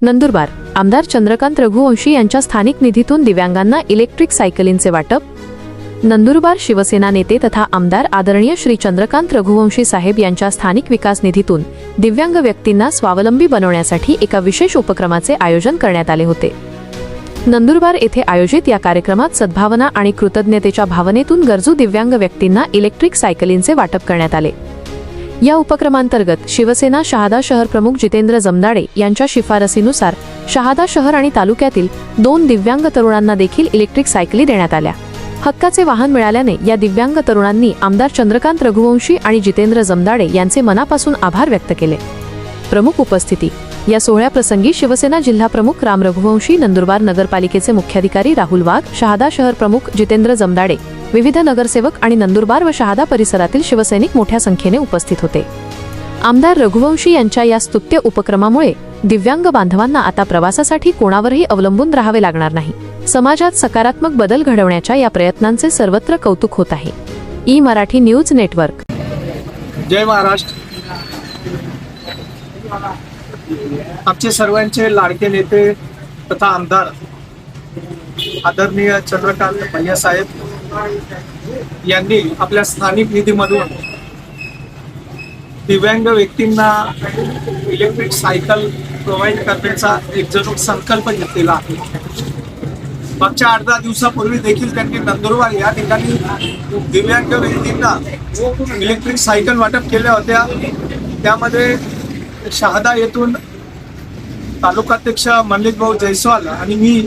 नंदुरबार आमदार चंद्रकांत रघुवंशी यांच्या स्थानिक निधीतून दिव्यांगांना इलेक्ट्रिक सायकलींचे वाटप। नंदुरबार शिवसेना नेते तथा आमदार आदरणीय श्री चंद्रकांत रघुवंशी साहेब यांच्या स्थानिक विकास निधीतून दिव्यांग व्यक्तींना स्वावलंबी बनवण्यासाठी एका विशेष उपक्रमाचे आयोजन करण्यात आले होते। नंदुरबार येथे आयोजित या कार्यक्रमात सद्भावना आणि कृतज्ञतेच्या भावनेतून गरजू दिव्यांग व्यक्तींना इलेक्ट्रिक सायकलींचे वाटप करण्यात आले। या उपक्रमांतर्गत शिवसेना शहादा शहर प्रमुख जितेंद्र जमदाडे यांच्या शिफारसीनुसार शहादा शहर आणि तालुक्यातील 2 दिव्यांग तरुणांना देखील इलेक्ट्रिक सायकली देण्यात आल्या। हक्काचे वाहन मिळाल्याने या दिव्यांग तरुणांनी आमदार चंद्रकांत रघुवंशी आणि जितेंद्र जमदाडे यांचे मनापासून आभार व्यक्त केले। प्रमुख उपस्थिती या सोहळ्याप्रसंगी शिवसेना जिल्हा प्रमुख राम रघुवंशी, नंदुरबार नगरपालिकेचे मुख्याधिकारी राहुल वाघ, शहादा शहर प्रमुख जितेंद्र जमदाडे, विविध नगरसेवक आणि नंदुरबार व शहादा परिसरातील शिवसैनिक मोठ्या संख्येने उपस्थित होते। आमदार रघुवंशी यांच्या या स्तुत्य उपक्रमामुळे दिव्यांग बांधवांना आता प्रवासासाठी कोणावरही अवलंबून राहावे लागणार नाही। समाजात सकारात्मक बदल घडवण्याच्या या प्रयत्नांचे सर्वत्र कौतुक होत आहे। E Marathi news network. जय महाराष्ट्र। आमचे सर्वांचे लाडके नेते तथा आमदार आदरणीय चंद्रकांत भैया साहेब यांनी आपल्या स्थानिक निधीमधून दिव्यांग व्यक्तींना इलेक्ट्रिक सायकल प्रोव्हाइड करण्याचा एक जणू संकल्प घेतलेला आहे। मागच्या 8-10 दिवसापूर्वी देखील त्यांनी नंदुरबार या ठिकाणी दिव्यांग व्यक्तींना इलेक्ट्रिक सायकल वाटप केल्या होत्या। त्यामध्ये शहादा येथून तालुकाध्यक्ष मनलिक भाऊ जयस्वाल आणि मी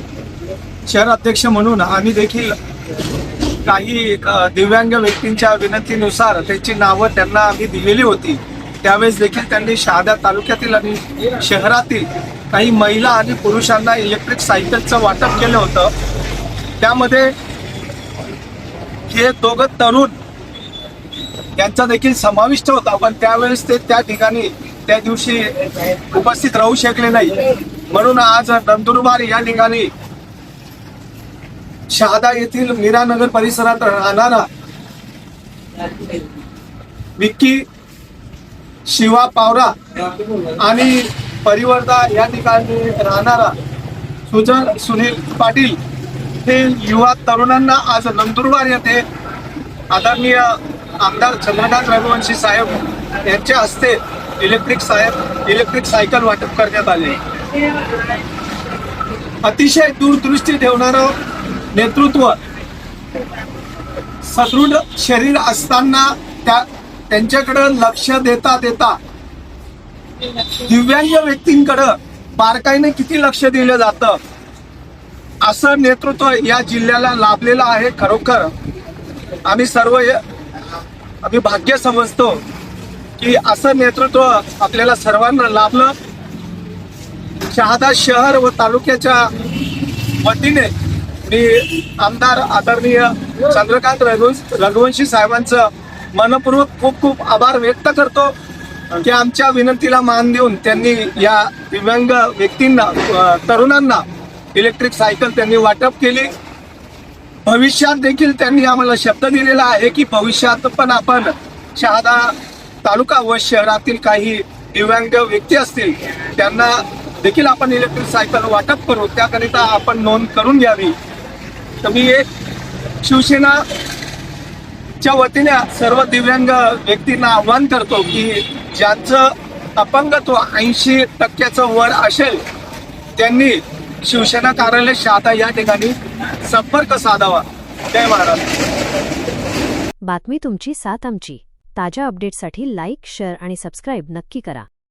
शहर अध्यक्ष म्हणून आम्ही देखील काही दिव्यांग व्यक्तींच्या विनंतीनुसार त्यांची नावं त्यांना आम्ही दिलेली होती। त्यावेळेस देखील त्यांनी शहादा तालुक्यातील आणि शहरातील काही महिला आणि पुरुषांना इलेक्ट्रिक सायकलचं वाटप केलं होतं। त्यामध्ये हे 2 तरुण यांचा देखील समाविष्ट होता, पण त्यावेळेस ते त्या ठिकाणी त्या दिवशी उपस्थित राहू शकले नाही। म्हणून आज नंदुरबार या ठिकाणी शहादा येथील मीरानगर परिसरात राहणारा विक्की शिवा पावरा आणि परिवर्ता या ठिकाणी राहणारा सुजन सुनील पाटील हे युवा तरुणांना आज नंदुरबार येथे आदरणीय आमदार चंद्रकांत रघुवंशी साहेब यांच्या हस्ते इलेक्ट्रिक सायकल वाटप करण्यात आले। अतिशय दूरदृष्टी ठेवणारं नेतृत्व, सदृढ शरीर असताना त्यांच्याकडे लक्ष देता दिव्यांग व्यक्तींकडे बारकाईने किती लक्ष दिलं जातं असं नेतृत्व या जिल्ह्याला लाभलेलं आहे। खरोखर आम्ही भाग्य समजतो की असं नेतृत्व आपल्याला सर्वांना लाभलं। शहादा शहर व तालुक्याच्या वतीने मी आमदार आदरणीय चंद्रकांत रघुवंशी साहेबांचं मनपूर्वक खूप आभार व्यक्त करतो की आमच्या विनंतीला मान देऊन त्यांनी या दिव्यांग व्यक्तींना, तरुणांना इलेक्ट्रिक सायकल त्यांनी वाटप केली। भविष्यात देखील त्यांनी आम्हाला शब्द दिलेला आहे की भविष्यात पण आपण शहादा तालुका व शहरातील काही दिव्यांग व्यक्ती असतील त्यांना देखील आपण इलेक्ट्रिक सायकल वाटप करू, त्याकरिता आपण नोंद करून घ्यावी। तर मी एक शिवसेनाच्या वतीने सर्व दिव्यांग व्यक्तींना आव्हान करतो की ज्यांचं अपंगत्व 80% वर असेल त्यांनी शिवसेना कार्यालय शहादा या ठिकाणी संपर्क साधावा। जय महाराष्ट्र। बातमी तुमची, साथ आमची। ताज्या अपडेटसाठी लाईक, शेअर आणि सबस्क्राईब नक्की करा।